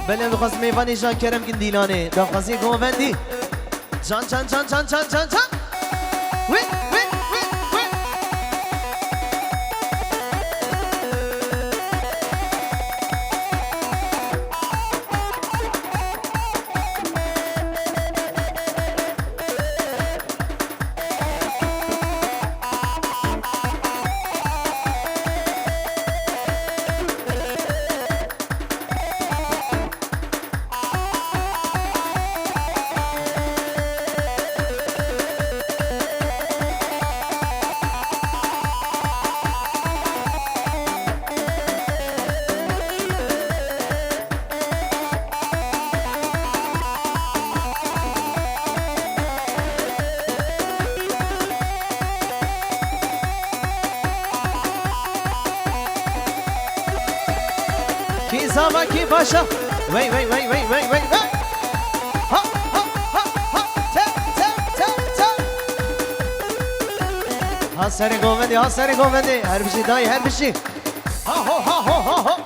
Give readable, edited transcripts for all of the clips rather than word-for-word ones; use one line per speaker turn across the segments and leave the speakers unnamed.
بله بخواست میوانی جان کرم گندیلانه داخوازی گووندی جان جان جان جان جان جان جان وی وی وی وی کی زاما کی باشا وی وی وی وی وی وی ها ها ها ها تا تا تا تا ها سری گووندی ها سری گووندی هر بشی دای هر بشی ها ها ها ها ها ها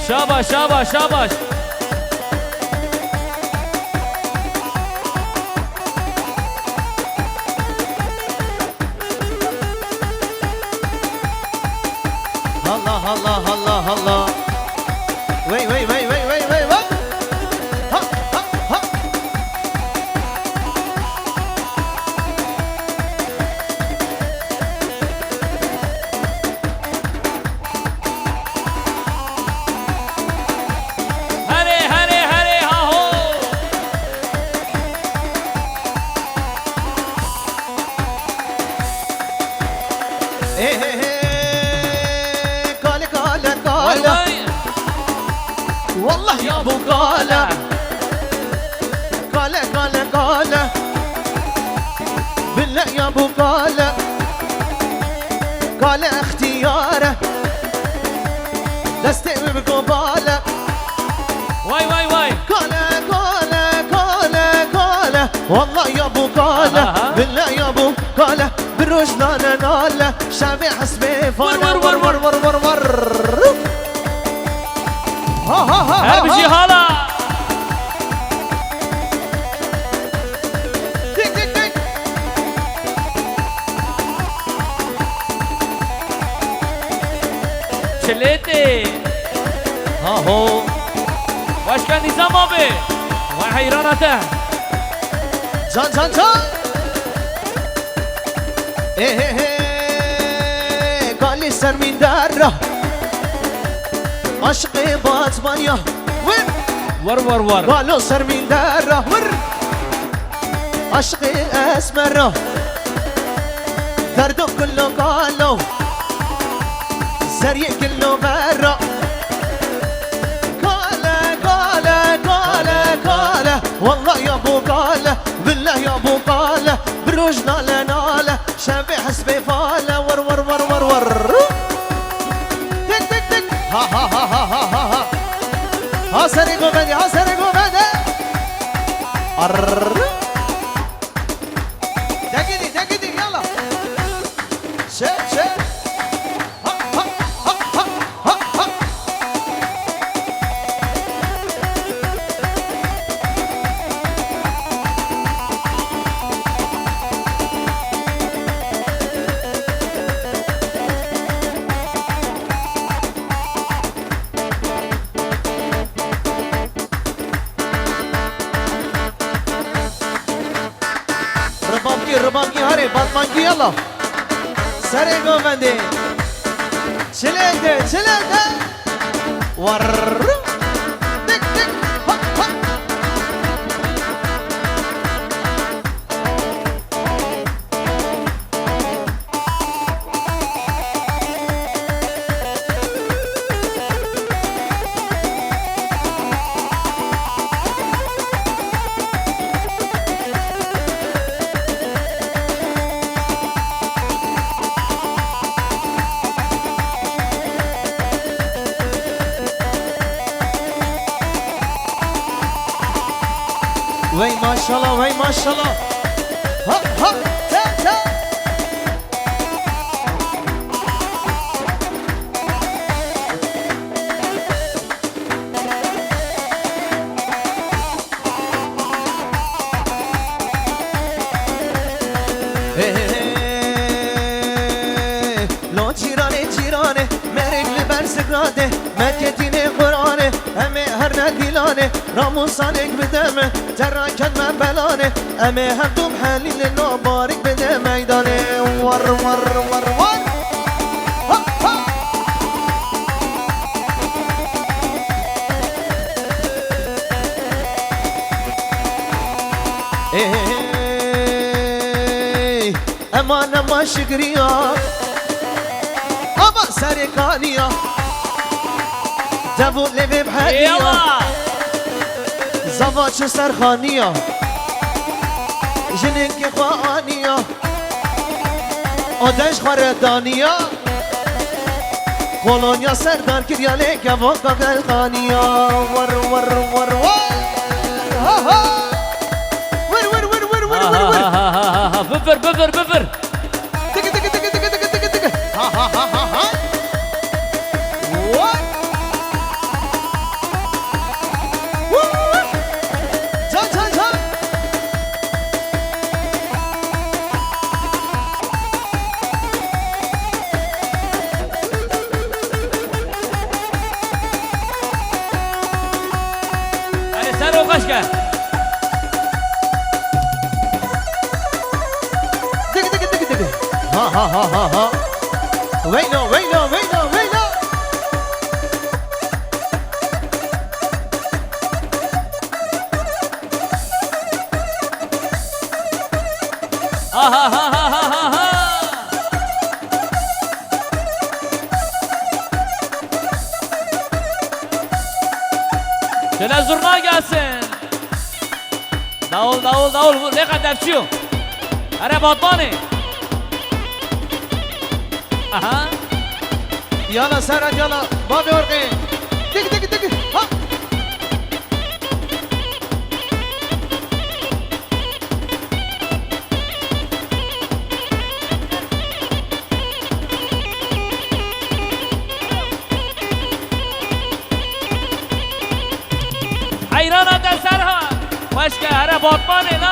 شاباش شاباش شاباش
الله الله الله الله وي وي وي وي وي وي وي ها ها ها
هري هري هري ها هو
ايه ايه ايه قال قال قال
واي
والله يا ابو قال قال قال قال بالله يا ابو قال قال اختياره دستي بقباله
واي واي واي
قال قال قال قال والله يا ابو قال بالله يا ابو قال بالروج لا نال شعبي حسبي
ور ور ور ور
ور ور ور ها ها ها
هر بشي هلا
تك تك تك
شليتي
ها هو
واش كان نظام ابي واي حيرانته
جان جان جان ايه ايه ايه قال لي سر من داره عشقي باطمانيا وين
ور ور ور
قالوا سر من داره ور عشقي اسمره درده كله قالوا زري كله غره قال قال قال قال والله يا ابو قال بالله يا ابو قال بروج ناله ناله شابي حسبي فاله ور ور ور ور ور تك تك تك ها ها ها ها ها ها ها ها سري قومدي ها سري قومدي دقيقي دقيقي يلا شيء شيء ها ها ها ها ها ها ربابكي هاري باطمانكي يلا سري قومندي شليته شليته ور تك تك ها ها Vay maşallah, vay maşallah. Ha ha, ta ta. Lo cirane cirane, merek liber sıkrade, meketine Kur'ane, eme her ne dilane, ramusanek bideme, terraken me belane, eme her dum halile no barik bide meydane, var var var var. Ha ha. Aman aman şükriya, ama sarıkaniya, davul levim hadiya,
يلا
zavaçı sarhaniya, jininki khaniya, ateş kharedaniya, kolonya serdar kiryale kavaka galkhaniya, var var var var, ha ha, var var var var var var var.
بفر بفر بفر
Tıkı tıkı tıkı tıkı tıkı tıkı tıkı. Ha ha ha ha ha. What? Woo! Can can can.
هلا سارو قشقة
Tıkı tıkı tıkı tıkı. Ha ha ha ha ha. Wait no, wait no, wait no, wait no.
ها ها ها ها ها ها ها شنو زرنا قاسم داول داول داول ليه قاعد تفشيو انا بطاني اها
Yala Serhat yala. Babi orkaya. Tıkı tıkı tıkı. Ha.
حيرانة تسرها واشكا انا بطاني لا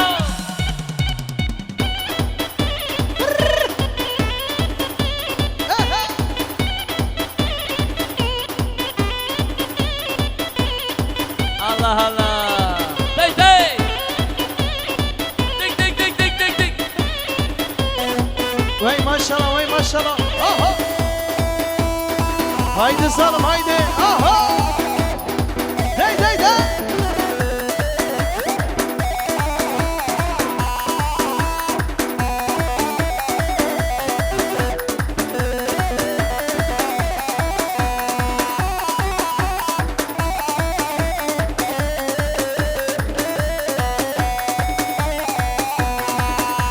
الله الله دي دي دك دك دك دك دك دك
Vay maşallah, vay maşallah. Aha. Haydi salım, haydi. Aha. Dey dey dey.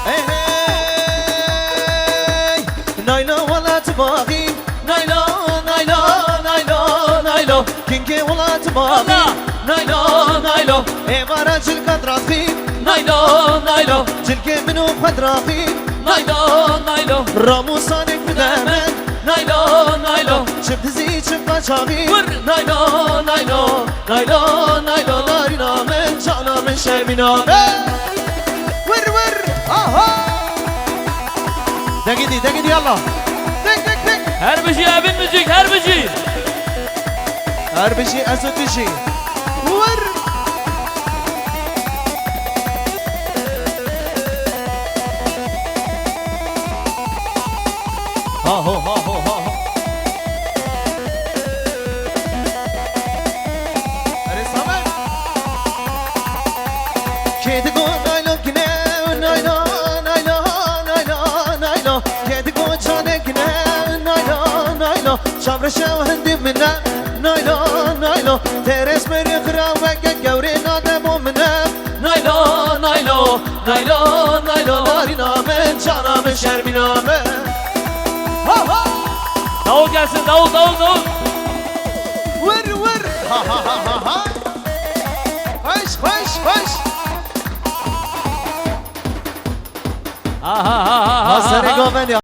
Hey hey. Nayla wala tbaghi. Nayla nayla nayla nayla. Kinki wala tbaghi.
Allah.
Nayla nayla. Emara jil kadrafi.
نايلو نايلو
Cilke minu kadrafi.
نايلو نايلو
Ramusanek bidemen.
نايلو نايلو
Çip dizi çip kaçavi.
Vur.
Nayla nayla. Nayla nayla. Narina men cana men şermina men. Vır vır. Aha. De gidi yalla. Tek tek tek.
her bir şey abin müzik her bir şey
Her bir şey azı bir şey. Vır.
ha ho ha ho ha ho
Hadi Samet. Kedi go naylo kine naylo naylo naylo naylo. Kedi go çane kine naylo naylo. Şavre şavhendi minne naylo naylo. Teres meri khra ve gevre nade mumne naylo naylo naylo naylo. Narina men cana men şermina men. Ha ha.
davul gelsin davul davul davul
Vır vır. Ha ha ha ha ha. Hoş hoş hoş.
Ha ha ha ha ha.
Seni goven ya.